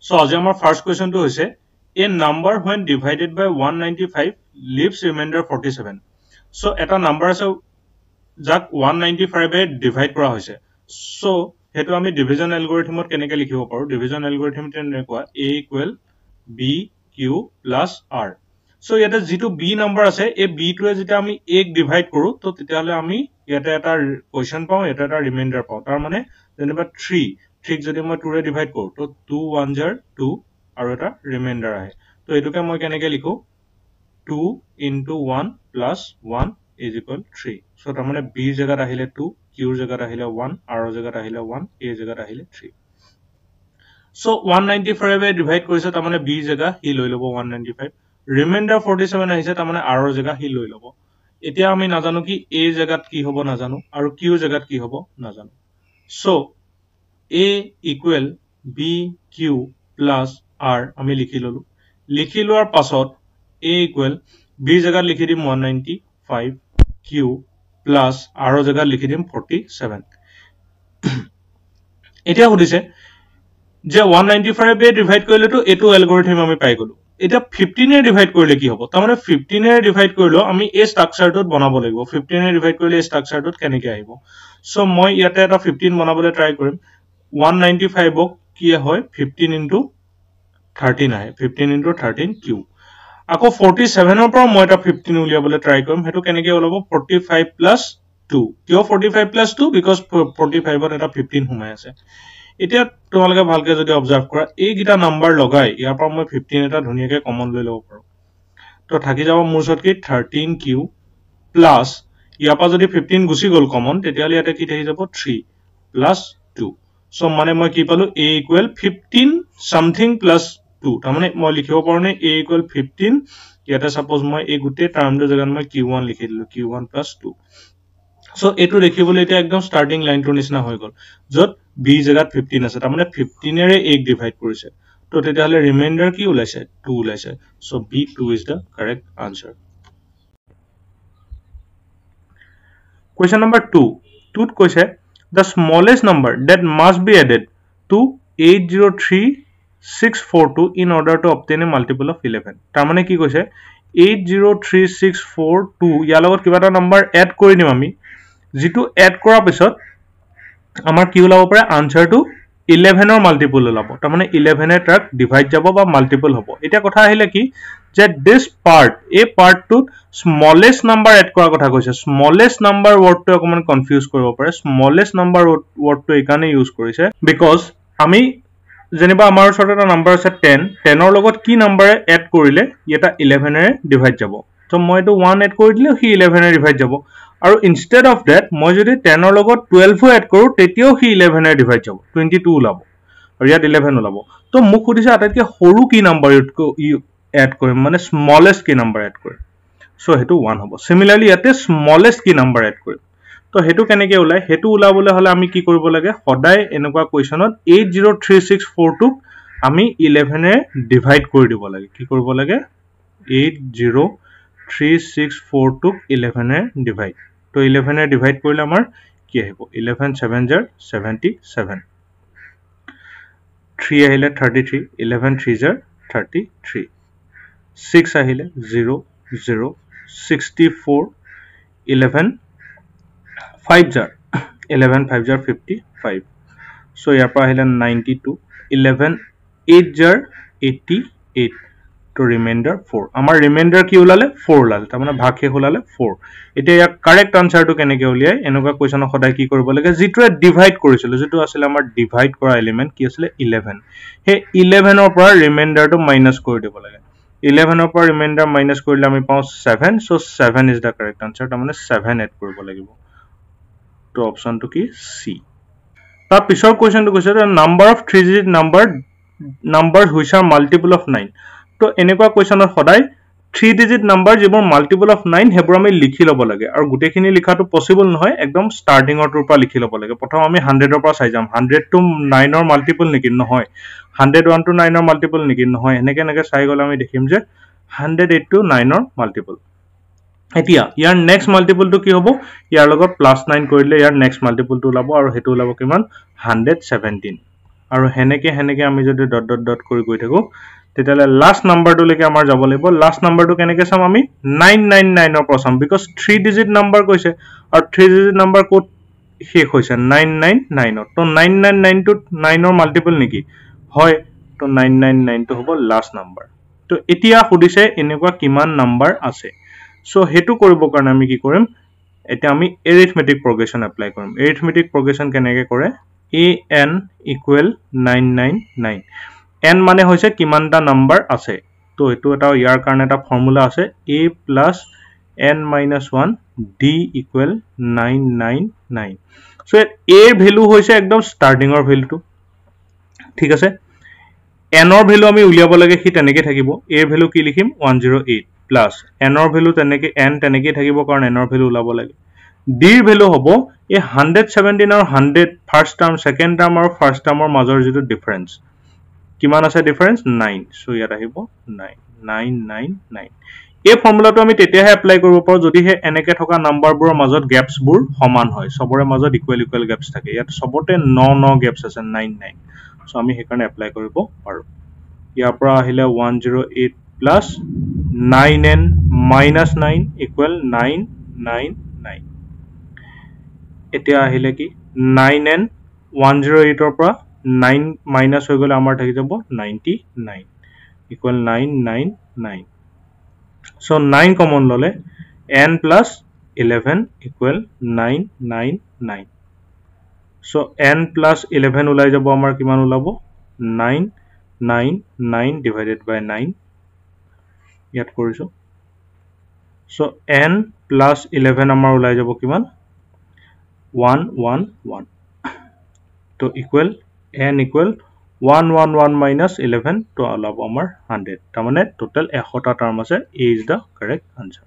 So আজি আমাৰ first question to hoise a number when divided by 195 leaves remainder 47. So eta number ase jak 195 e divide kora hoise. So hetu ami division algorithm ot keneke likhibo paru. Division algorithm tenekwa a equal b q plus r. So yata jitu b number ase e b to e jeta ami 1 divide koru to tetihale ami yata eta question pau eta eta remainder pau. Tar mane jeniba 3 ঠিক যদি মই 2 ৰে divide কৰো তো 2 1 jar 2 আৰু এটা reminder আহে তো এটোকে মই কেনেকৈ লিখো 2 into 1 plus 1 is equal 3 so তাৰ মানে b জায়গাত আহিলে 2 q জায়গাত আহিলে 1 r জায়গাত আহিলে 1 a জায়গাত আহিলে 3 সো 195 এ ডিভাইড কৰিছে তাৰ মানে b জায়গা হি লৈ লব 195 ৰিমাইন্ডাৰ 47 আহিছে তাৰ মানে r জায়গা হি লৈ লব এতিয়া আমি নাজানো কি a জায়গাত কি হ'ব নাজানো আৰু q জায়গাত কি হ'ব নাজানো so a equal b q plus r আমি লিখি ললো লিখি লোৱাৰ পাছত a equal b জায়গাত লিখি দিম 195 q plus r জায়গাত লিখি দিম 47 এতিয়া হদিছে যে 195 এ ডিভাইড কৰিলে তো এটো এলগৰিথম আমি পাই গলো এটা 15 এ ডিভাইড কৰিলে কি হ'ব তাৰমানে 15 এ ডিভাইড কৰিলো আমি এই স্ট্ৰাকচাৰটোত বনাব লাগিব 15 এ ডিভাইড কৰিলে এই স্ট্ৰাকচাৰটোত কেনেকৈ আহিব সো মই ইয়াতে এটা 15 বনাবলৈ ট্ৰাই কৰিম 195 ok kiya hoy 15 into 13 ahe 15 into 13 q ako 47 or par moi eta 15 uliyabole try korim hetu keneke olabo 45 plus 2 kyo 45 plus 2 because 45 or eta 15 humai ase etia tomaloke bhalke jodi observe kora ei gita number logai iar par moi 15 eta dhuniyake common loi lobo paru to thaki jabo mur sot ki 13 q plus iar pa jodi 15 gusi gol common tetiale eta ki thaki jabo 3 plus 2 So মানে মই কি পালো a equal 15 something plus 2 তাৰ মানে মই লিখিব পাৰোনে a equal 15 ইয়াতে সাপোজ মই এই গুটে টার্মটো জাগাত মই q1 লিখি দিলো q1 plus 2 সো এটো দেখিবলৈ এটা একদম স্টার্টিং লাইনটো নিচিনা হৈ গল যত b জাগাত 15 আছে তাৰ মানে 15 এৰে 1 ডিভাইড কৰিছে তো তেতিয়াহলে ৰিমাইন্ডাৰ কি ওলাইছে 2 ওলাইছে so b2 is the correct answer question number 2 টুত কৈছে the smallest number that must be added to 803642 in order to obtain a multiple of 11 তাৰ মানে কি কৈছে 803642 ইয়াৰ লগত কিবা এটা নম্বৰ এড কৰি দিম আমি যেটো এড কৰাৰ পিছত আমাৰ কি ওলাব পাৰে আনসাৰটো 11 ৰ মাল্টিপল ওলাব তাৰ মানে 11 এ তাক ডিভাইড যাব বা মাল্টিপল হ'ব এটা কথা আহিলে কি যে this part a part to smallest number add কৰা কথা কৈছে smallest number word to অকমান কনফিউজ কৰিব পাৰে smallest number word to একানে ইউজ কৰিছে because আমি জেনেবা আমাৰ ওচৰত এটা নম্বৰ আছে 10 10 ৰ লগত কি নম্বৰ এড কৰিলে এটা 11 এ ডিভাইড যাব তো মই তো 1 এড কৰি দিলে হি 11 এ ডিভাইড যাব আৰু instead of that মই যদি 10 ৰ লগত 12 এড কৰো তেতিয়াও হি 11 এ ডিভাইড যাব 22 ওলাব আৰু ইয়াত 11 ওলাব তো মোক খুদিছে আটাইতকৈ সৰু কি নম্বৰ add কৰিম মানে smallest কি number add কৰিম সো হেতু 1 হ'ব similarly ইয়াতে smallest কি number add কৰিম তো হেতু কেনেকৈ ওলাই হেতু ওলাবলৈ হলে আমি কি কৰিব লাগে সদায় এনেকুৱা কোৱেশ্চনত 803642 আমি 11 এ ডিভাইড কৰি দিব লাগে কি কৰিব লাগে 803642 11 এ ডিভাইড তো 11 এ ডিভাইড কৰিলে আমাৰ কি আহিব 11 7 jar 77 3 আহিলে 33 11 3 jar 33 6 আহিলে 0 0 64 11 5 jar 11 5 jar 55 so ইয়াৰ পৰা আহিলে 92 11 8 jar 88 to remainder 4 আমাৰ remainder কি ওলালে 4 ওলালে তাৰ মানে ভাগশেষ ওলালে 4 এতিয়া ইয়াৰ কাৰেক্ট আনসাৰটো কেনেকৈ উলিয়াই এনেকুৱা কোৱেশ্চনৰ সদায় কি কৰিব লাগে যেটোৱে ডিভাইড কৰিছিল যেটো আছিল আমাৰ ডিভাইড কৰা এলিমেন্ট কি আছিল 11 হে 11 ৰ পৰা ৰিমাইন্ডাৰটো মাইনাস কৰি দিব লাগে 11 ৰ পৰা ৰিমাইন্ডাৰ মাইনাস কৰিলে আমি পাও 7 so 7 is the correct answer তাৰ মানে 7 এড কৰিব লাগিব তো অপচনটো কি সি তাৰ পিছৰ কোৱেশ্চনটো কৈছে number of 3 digit numbers which are multiple of 9 তো এনেকুৱা কোৱেশ্চনৰ সদায় 3 digit number যিবোৰ multiple of 9 হেবোৰ আমি লিখি লব লাগে আৰু গুটেখিনি লিখাটো পসিবল নহয় একদম স্টাৰ্টিং অৰ পৰা লিখি লব লাগে প্ৰথম আমি 100 ৰ পৰা চাই যাম 100 to 9 ৰ মাল্টিপল নেকি নহয় 101 to 9 ৰ মাল্টিপল নেকি নহয় এনেকে চাই গলে আমি দেখিম যে 108 to 9 ৰ মাল্টিপল এতিয়া ইয়াৰ নেক্সট মাল্টিপল টো কি হ'ব ইয়াৰ লগত +9 কৰিলে ইয়াৰ নেক্সট মাল্টিপল টো ওলাব আৰু হেতু ওলাব কিমান 117 আৰু হেনেকে আমি যদি ডট ডট ডট কৰি গৈ থাকো তেতিয়ালে লাষ্ট নাম্বাৰটো লৈকে আমাৰ যাব লাগিব লাষ্ট নাম্বাৰটো কেনেকে চাম আমি 999 ৰ পৰা চাম বিকজ 3 ডিজিট নাম্বাৰ কৈছে আৰু 3 ডিজিট নাম্বাৰ কোড শেষ হৈছে 999 তো 999 টো 9 ৰ মাল্টিপল নেকি হয় তো 999 টো হ'ব লাষ্ট নাম্বাৰ তো এতিয়া খুদিছে এনেকুৱা কিমান নাম্বাৰ আছে সো হেতু কৰিব কাৰণে আমি কি কৰিম এতিয়া আমি এৰিথমেটিক প্ৰগ্ৰেছন এপ্লাই কৰিম এৰিথমেটিক প্ৰগ্ৰেছন কেনেকে কৰে an equal 999 n মানে হৈছে কিমানটা নাম্বাৰ আছে তো এটো এটা ইয়াৰ কাৰণে এটা ফৰ্মুলা আছে a plus n minus 1 d equal 999 so a এর ভ্যালু হৈছে একদম স্টার্টিং এর ভ্যালুটো ঠিক আছে n এর ভ্যালু আমি উলিয়াব লাগে হি তেনেকে থাকিব a এর ভ্যালু কি লিখিম 108 প্লাস n এর ভ্যালু তেনেকে n তেনেকে থাকিব কাৰণ n এৰ ভ্যালু উলাব লাগে d এৰ ভ্যালু হ'ব এ 117 আৰু 100 ফাৰ্স্ট টাৰ্ম সেকেন্ড টাৰ্ম আৰু ফাৰ্স্ট টাৰ্মৰ মাজৰ যেটো ডিফাৰেন্স কিমান আছে ডিফাৰেন্স 9 সো ইয়াত আহিব 999 এই ফৰ্মুলাটো আমি তেতিয়াহে এপ্লাই কৰিব পাৰো যদি হে এনেকে থকা নাম্বাৰবোৰৰ মাজত গ্যাপছ বোৰ সমান হয় সবৰে মাজত ইকুৱেল গ্যাপছ থাকে ইয়াত সবতে 9 গ্যাপছ আছে 99 সো আমি হেকাৰণে এপ্লাই কৰিব পাৰো ইয়াৰ পৰা আহিলে 108 প্লাস 9n minus 9 equal 999 এতিয়া আহিলে কি 9n 108 ৰ পৰা 9 minus হৈ গলে আমাৰ থাকি যাব 99 equal 999 so 9 common lole n plus 11 equal 999 so n plus 11 ulai jabo amar kiman ulabo 999 divided by 9 yat koriso so n plus 11 amar ulai jabo kiman 111 to equal n equal 111 minus 11 to allow amar 100 tamane total 100 ta term ase a is the correct answer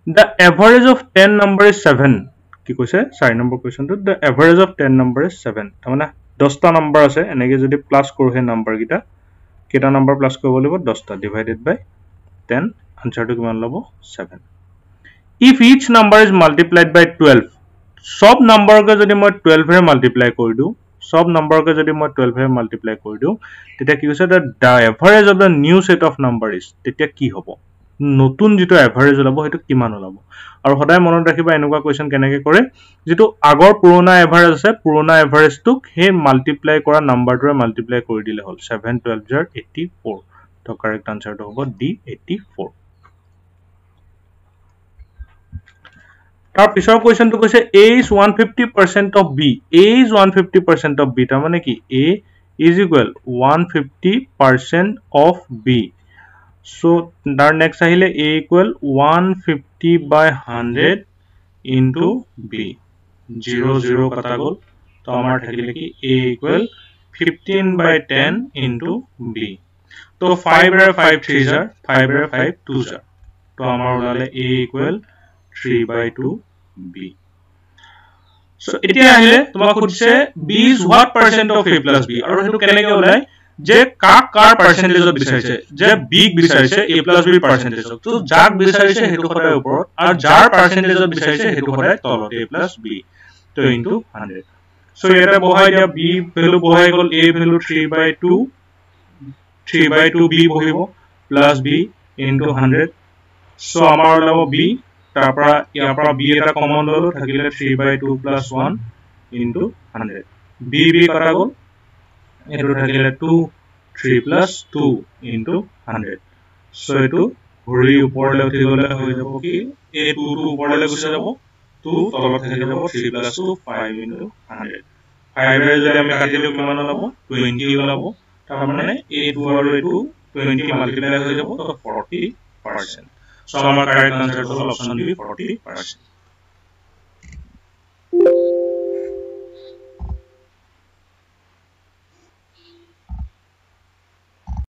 the average of 10 number is 7 ki koise 4 number question to the average of 10 number is 7 tamane 10 ta number ase enege jodi plus koru he number kita keta number plus kobo libo 10 ta divided by 10 answer to kiman lobo 7 if each number is multiplied by 12 सब number के जदि মই 12 रे multiply কৰি দিও सब number के जदि মই 12 रे मल्टीप्लाई কৰি দিও তেতিয়া কি হৈছে the average of the new set of number is তেতিয়া কি হ'ব নতুন যেটো এভাৰেজ ওলাব হেতু কিমান ওলাব আৰু সদায় মনত ৰাখিবা এনেকুৱা কোৱেশ্চন কেনেকে কৰে যেটো আগৰ পুৰণা এভাৰেজ আছে পুৰণা এভাৰেজটোক হে মাল্টিপ্লাই কৰা নাম্বাৰটোৰে মাল্টিপ্লাই কৰি দিলে হ'ল 7 12 84 তো কারেক্ট আনসারটো হ'ব D 84 tar pisor question to koise a is 150% of b a is 150% of b ta mane ki a is equal 150% of b so tar next ahile a equal 150 by 100 into b 0 0 kata gol to amar thakile ki a equal 15 by 10 into b to 5 ra 5 3s are 5 ra 5 2s are to amar ulale a equal 3 by 2 b so etia ahile tuma khudse b is what percent of a plus b aru hetu keneke ulai je car percentage of bisarise je b bisarise a plus b percentage to jak bisarise hetu khoday upor ar jar percentage of bisarise hetu khoday tolot a plus b to into 100 so eta bohai dia b value bohai gol a value 3 by 2 b bohibo plus b into 100 so amar labo b তারপর ইয়ারপর b এটা common ললো থাকিলে 3 by 2 plus 1 into 100 b কটা গল এটো থাকিলে 2 3 plus 2 into 100 so এটো ঘুরি উপরলে উঠি গলে হৈ যাব কি a 2 টু উপরলে গুছে যাব 2 তলত থাকি যাব 3 plus 2 5 into 100 5 এর যদি আমি কাটিলে কিমান লব 20 লব তার মানে a2 আৰু a2 20 মাল্টিপ্লাই হৈ যাব তো 40% So our correct answer to option B 40%.